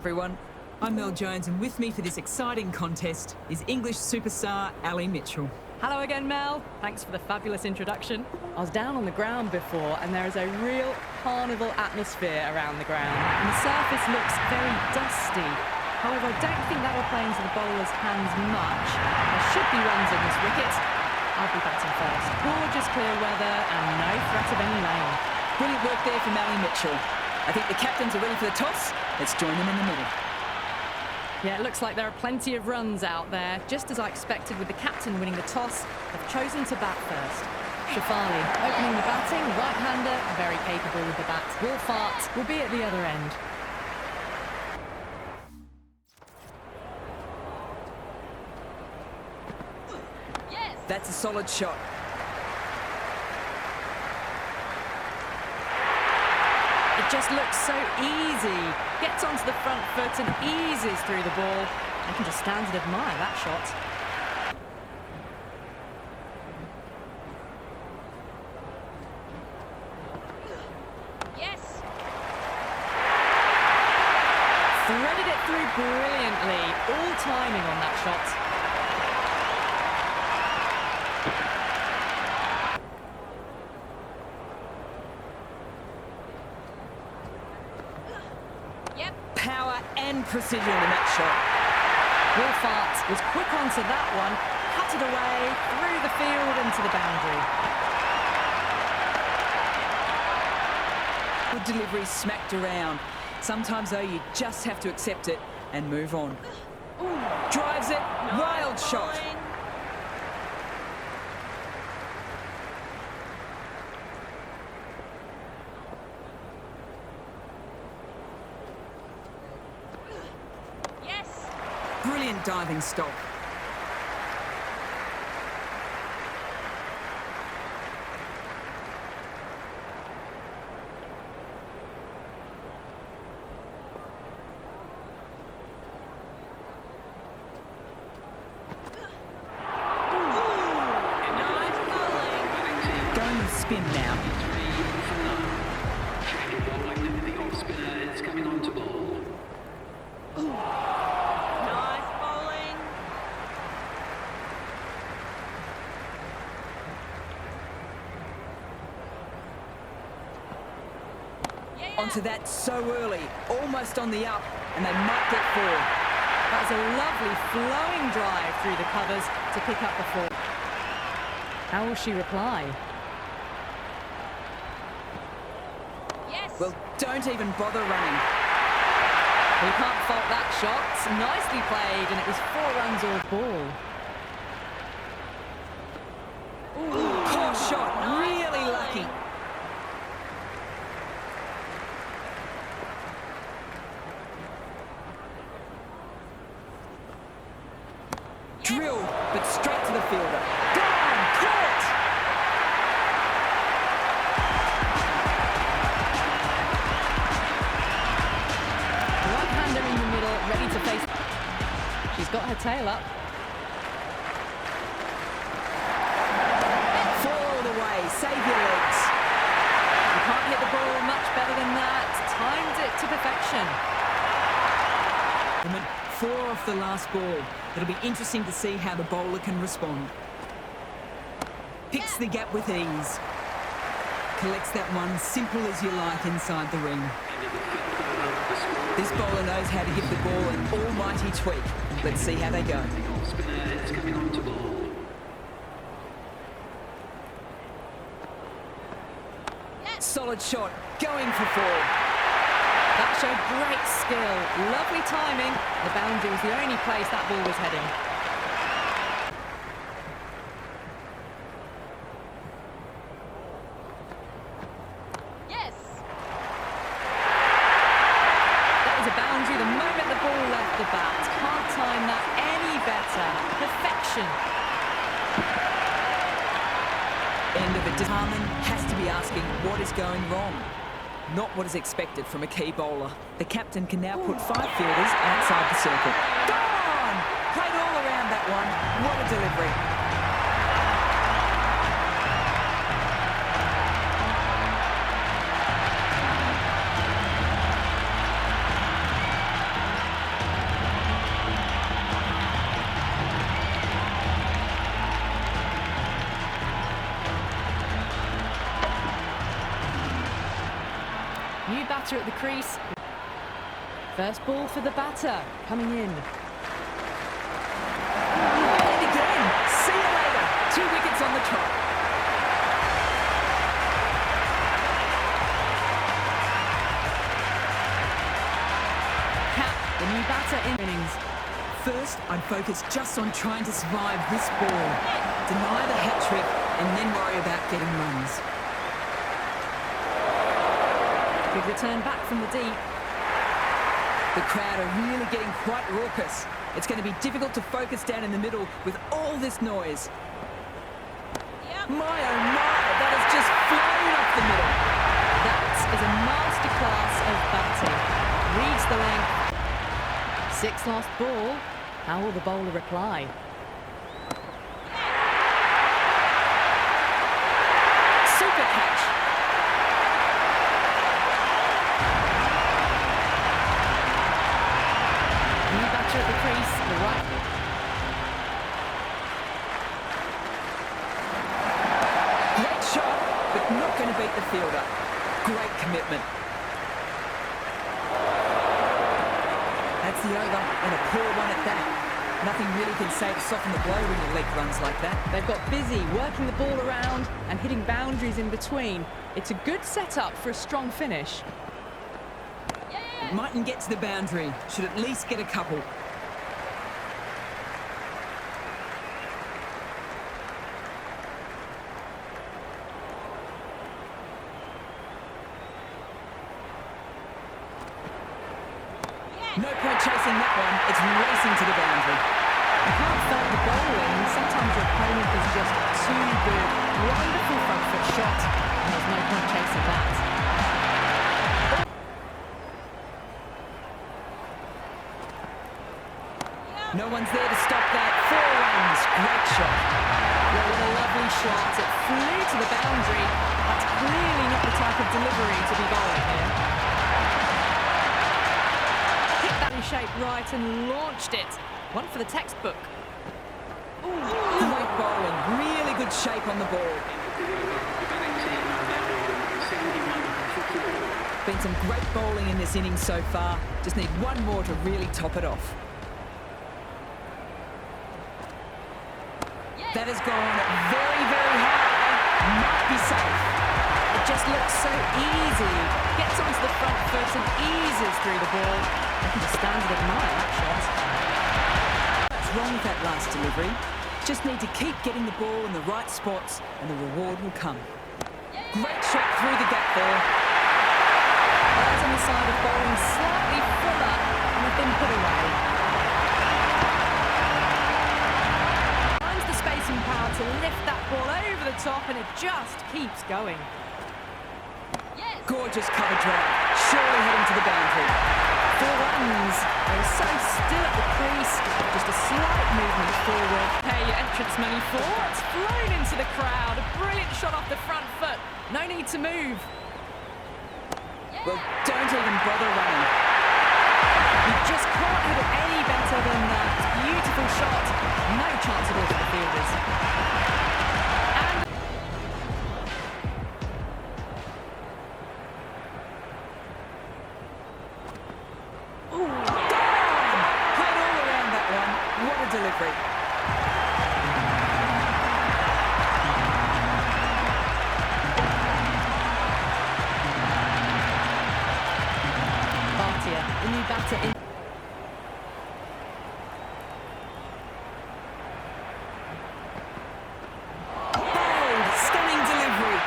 Everyone, I'm Mel Jones, and with me for this exciting contest is English superstar Ali Mitchell. Hello again, Mel. Thanks for the fabulous introduction. I was down on the ground before, and there is a real carnival atmosphere around the ground. And the surface looks very dusty. However, I don't think that will play into the bowler's hands much. There should be runs in this wicket. I'll be batting first. Gorgeous clear weather and no threat of any rain. Brilliant work there from Ali Mitchell. I think the captains are ready for the toss. Let's join them in the middle. Yeah, it looks like there are plenty of runs out there. Just as I expected with the captain winning the toss, they've chosen to bat first. Shafali opening the batting, right-hander, very capable with the bat. Wolfart will be at the other end. Yes. That's a solid shot. It just looks so easy. Gets onto the front foot and eases through the ball. I can just stand and admire that shot. Yes. Threaded it through brilliantly. All timing on that shot. Power and precision in that shot. Wolfart was quick onto that one, cut it away, through the field into the boundary. Good delivery, smacked around. Sometimes, though, you just have to accept it and move on. Drives it, wild shot. Brilliant diving stop. Going with spin now. The off spinner is coming on to bowl. Onto that so early, almost on the up, and they might get four. That was a lovely flowing drive through the covers to pick up the four. How will she reply? Yes. Well, don't even bother running. You can't fault that shot. Nicely played, and it was 4 runs all ball. Poor shot, really lucky. Drilled, but straight to the fielder. Gone! Caught! Right-hander in the middle, ready to face. She's got her tail up. Fall all the way, save your legs. You can't hit the ball much better than that. Timed it to perfection. 4 off the last ball. It'll be interesting to see how the bowler can respond. Picks the gap with ease. Collects that one, simple as you like, inside the ring. This bowler knows how to give the ball an almighty tweak. Let's see how they go. The off spinner is coming on to bowl. Solid shot, going for 4. That showed great skill. Lovely timing. The boundary was the only place that ball was heading. Yes. That was a boundary the moment the ball left the bat. Can't time that any better. Perfection. End of it. Harman has to be asking what is going wrong. Not what is expected from a key bowler. The captain can now put 5 fielders outside the circle. Gone! Played all around that one. What a delivery. batter at the crease. First ball for the batter, coming in. And again, see you later. 2 wickets on the trot. Cap, the new batter in innings. First, I'd focus just on trying to survive this ball. Deny the hat-trick and then worry about getting runs. Good return back from the deep. The crowd are really getting quite raucous. It's going to be difficult to focus down in the middle with all this noise. Yep. My oh my, that has just flown off the middle. That is a masterclass of batting. Reads the length. Sixth last ball. How will the bowler reply? Super catch. New batter at the crease, the right. Great shot, but not going to beat the fielder. Great commitment. That's the over, and a poor one at that. Nothing really can say to soften the blow when you leak runs like that. They've got busy working the ball around and hitting boundaries in between. It's a good setup for a strong finish. Mightn't get to the boundary. Should at least get a couple. No point chasing that one. It's racing to the boundary. You can't fault the bowling. Sometimes your opponent is just too good. Wonderful front foot shot, and there's no point chasing that. No one's there to stop that. 4 runs. Great shot. Well, what a lovely shot. It flew to the boundary. That's clearly not the type of delivery to be bowling here. Hit that in shape right and launched it. One for the textbook. Great bowling. Really good shape on the ball. Been some great bowling in this innings so far. Just need one more to really top it off. That has gone very, very high. Might be safe. It just looks so easy. Gets onto the front foot and eases through the ball. I can just stand and admire that shot. What's wrong with that last delivery? Just need to keep getting the ball in the right spots and the reward will come. Great shot through the gap there. Eyes on the side of bowling slightly fuller and have been put away. Finds the space and power to lift that ball over the top and it just keeps going. Gorgeous cover drive. Surely heading to the boundary. 4 runs. They're so still at the crease. Just a slight movement forward. Pay your entrance money for. It's flown into the crowd. A brilliant shot off the front foot. No need to move. Well, don't even bother running. You just can't hit it any better than that. Beautiful shot. No chance at all for the fielders. And Played all around that one. What a delivery. Bhatia, the new batter in. Bold, stunning delivery.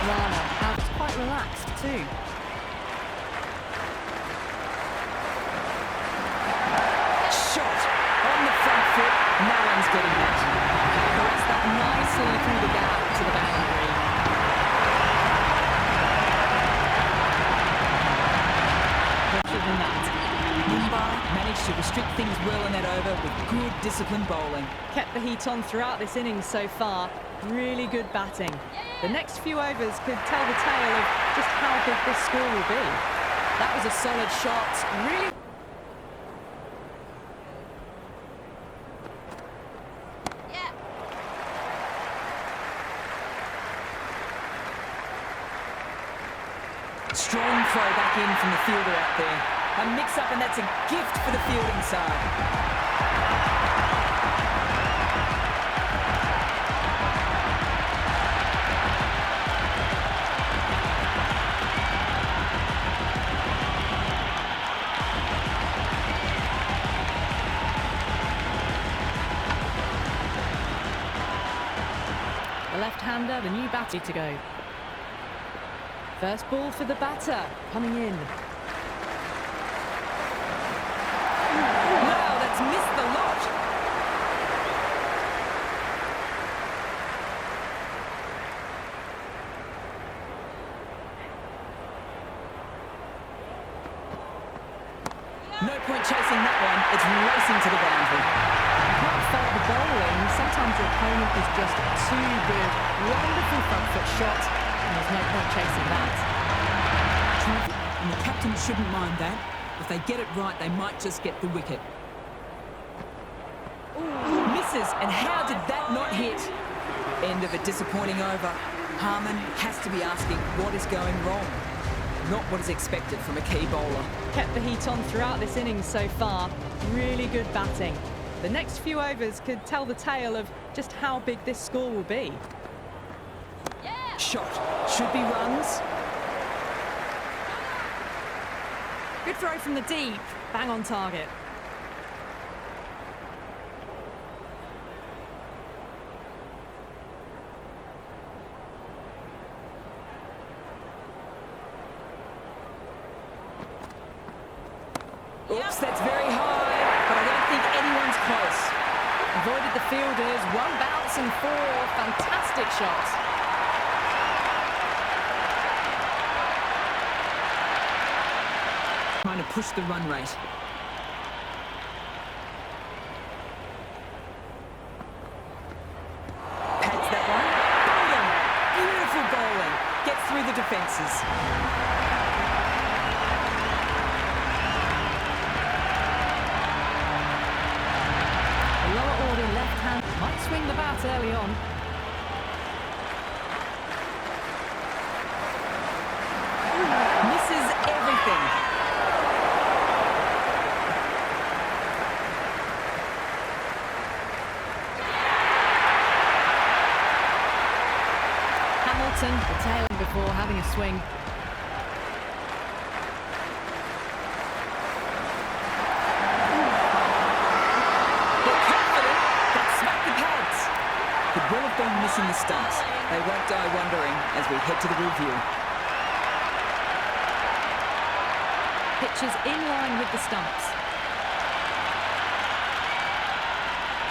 Rana out quite relaxed too. Shot on the front foot. No one's getting that. Puts that nicely through the gap to the boundary. Better than that. Mumbai managed to restrict things well in that over with good disciplined bowling. Kept the heat on throughout this innings so far. Really good batting. The next few overs could tell the tale of just how big this score will be. That was a solid shot. Really. Strong throw back in from the fielder out there. A mix-up, and that's a gift for the fielding side. The left-hander, the new batter to go. First ball for the batter, coming in. Wow, that's missed the lot. No point chasing that one. It's racing to the boundary. You can't fault the bowling. Sometimes your opponent is just too good. Wonderful front foot shot, and there's no point chasing that. And the captain shouldn't mind that. If they get it right, they might just get the wicket. Misses, and how did that not hit? End of a disappointing over. Harman has to be asking what is going wrong. Not what is expected from a key bowler. Kept the heat on throughout this innings so far. Really good batting. The next few overs could tell the tale of just how big this score will be. Shot. Should be runs. Good throw from the deep. Bang on target. Oops, that's very high, but I don't think anyone's close. Avoided the fielders. One bounce and four. Fantastic shots. Trying to push the run rate. Pads that one. Bowling. Beautiful bowling. Gets through the defences. Lower order left hand. Might swing the bat early on. Misses everything. Hamilton, the tail before having a swing. They're confident. That smacked the pads. Could well have been missing the stumps. They won't die wondering as we head to the review. Pitches in line with the stumps.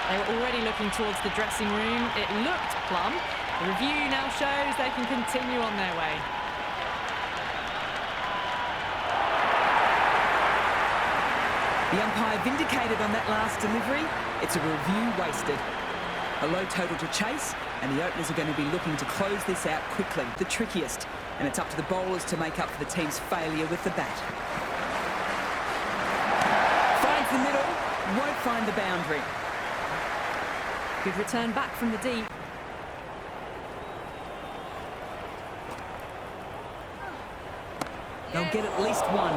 They were already looking towards the dressing room. It looked plumb. The review now shows they can continue on their way. The umpire vindicated on that last delivery. It's a review wasted. A low total to chase, and the openers are going to be looking to close this out quickly, the trickiest. And it's up to the bowlers to make up for the team's failure with the bat. Finds the middle, won't find the boundary. Good return back from the deep. They'll get at least one.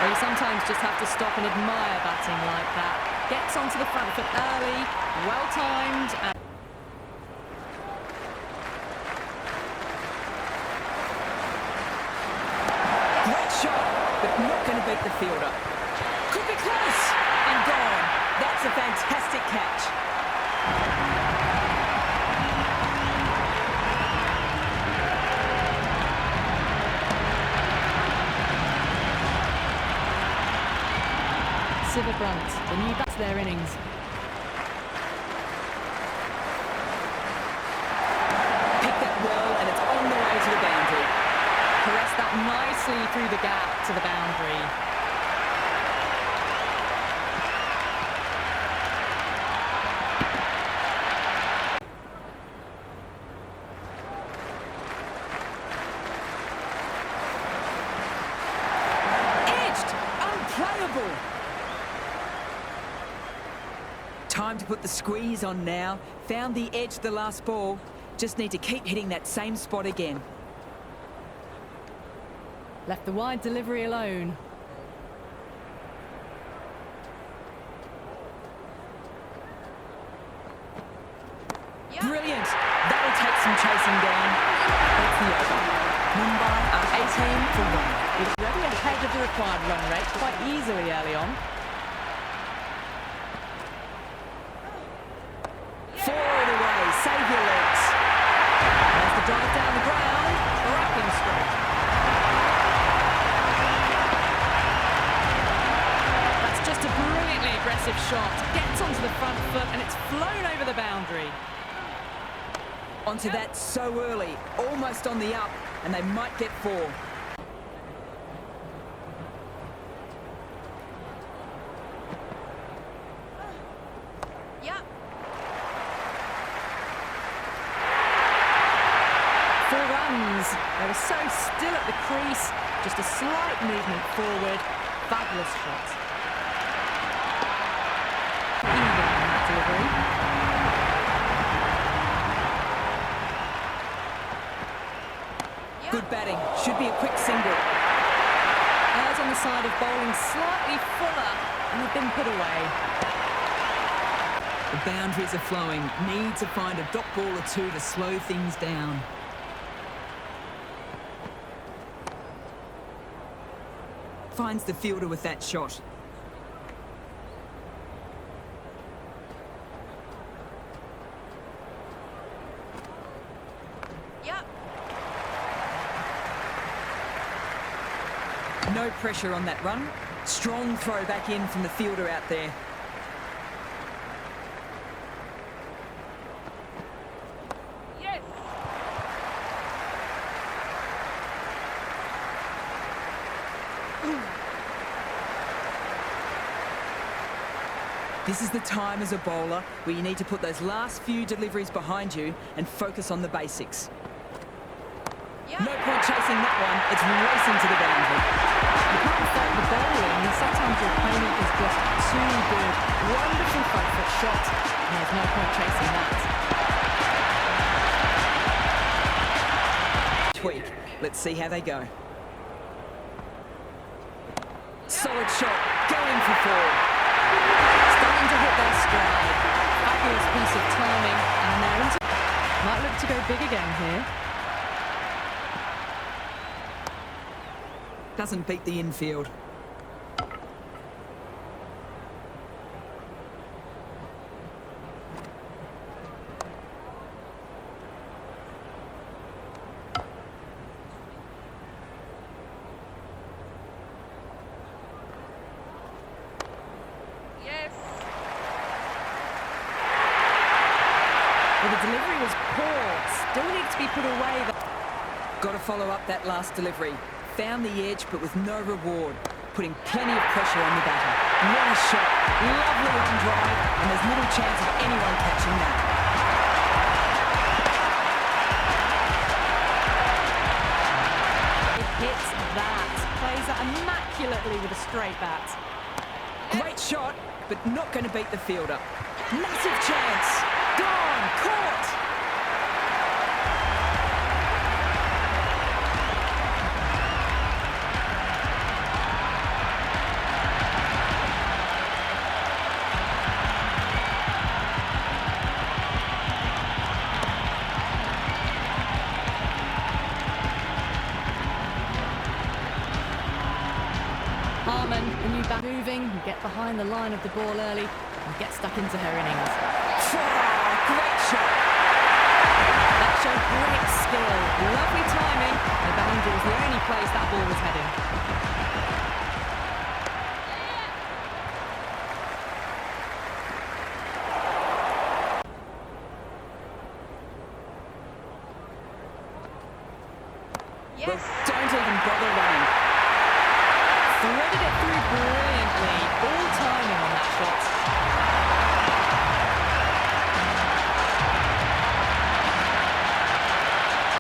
Well, you sometimes just have to stop and admire batting like that. Gets onto the front foot early, well timed. And Great shot, but not going to beat the fielder. Could be close, and gone. That's a fantastic catch. Silverbrunt, the new bat to their innings. Picked that well, and it's on the way to the boundary. Caressed that nicely through the gap to the boundary. Edged, unplayable. Time to put the squeeze on now. Found the edge the last ball. Just need to keep hitting that same spot again. Left the wide delivery alone. Brilliant. That'll take some chasing down. That's the over. Mumbai are 18 for 1. He's already ahead of the required run rate quite easily early on. Forward away. Save your legs. There's the drive down the ground. Cracking stroke. That's just a brilliantly aggressive shot. Gets onto the front foot and it's flown over the boundary. Onto that so early. Almost on the up. And they might get 4. Yep. 4 runs. They were so still at the crease. Just a slight movement forward. Fabulous shot. Even on that delivery. Good batting. Should be a quick single. Errs on the side of bowling slightly fuller and have been put away. The boundaries are flowing. Need to find a dot ball or 2 to slow things down. Finds the fielder with that shot. Yep. No pressure on that run. Strong throw back in from the fielder out there. Yes. This is the time as a bowler where you need to put those last few deliveries behind you and focus on the basics. Yep. No point chasing that one. It's racing to the boundary. You can't fault the bowling. Sometimes your opponent is just too good. Wonderful front foot shot. There's no point chasing that. Tweak. Let's see how they go. Solid shot. Going for 4. Starting to hit their stride. Fabulous piece of timing. And they're into... Might look to go big again here. Doesn't beat the infield. Yes. Well, the delivery was poor. Still needs to be put away. Got to follow up that last delivery. Found the edge, but with no reward. Putting plenty of pressure on the batter. What a shot. Lovely on drive, and there's little chance of anyone catching that. It hits that. Plays that immaculately with a straight bat. Great shot, but not going to beat the fielder. Massive chance. Gone. Caught. Harman, the new bat moving, you get behind the line of the ball early and get stuck into her innings. Great shot. That showed great skill, lovely timing. The boundary was the only place that ball was heading. Well, don't even bother running. Threaded it through brilliantly. All timing on that shot.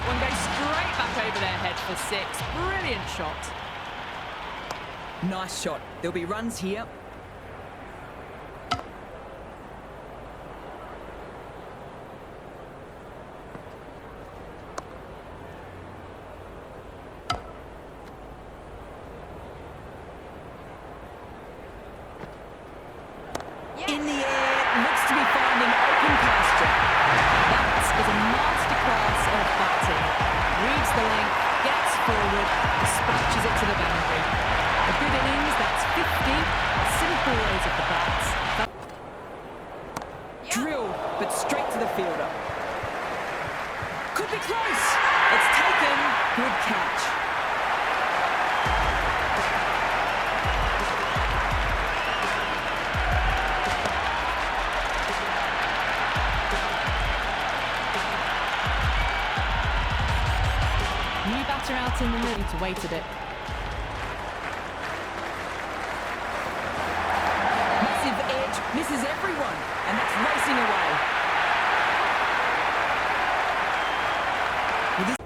One goes straight back over their head for 6. Brilliant shot. Nice shot. There'll be runs here. pushes it to the boundary. A good innings, that's 50. Simple raise of the bats. Drill, but straight to the fielder. Could be close. It's taken. Good catch. New batter out in the middle to waited it. Massive edge, misses everyone, and that's racing away. With his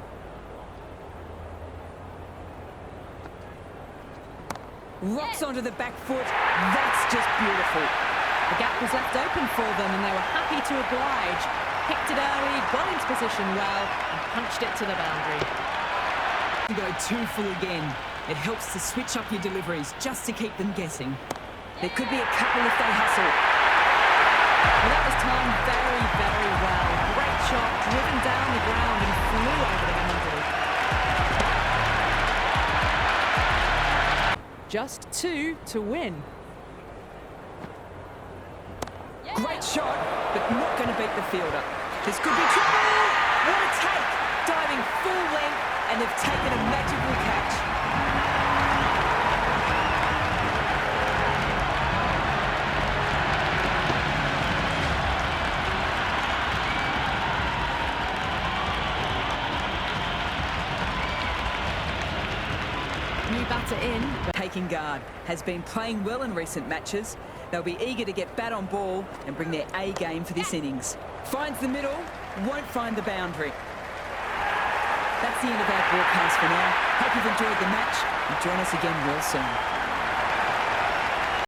rocks onto the back foot. That's just beautiful. The gap was left open for them and they were happy to oblige. Picked it early, got into position well, and punched it to the boundary. To go too full again. It helps to switch up your deliveries just to keep them guessing. There could be a couple if they hustle. Well, that was timed very, very well. Great shot, driven down the ground and flew over the boundary. Just 2 to win. Great shot, but not going to beat the fielder. This could be trouble. What a take! Diving full length, and they've taken a magical catch. New batter in. Taking guard, has been playing well in recent matches. They'll be eager to get bat on ball and bring their A game for this innings. Finds the middle, won't find the boundary. That's the end of our broadcast for now. Hope you've enjoyed the match and join us again real soon.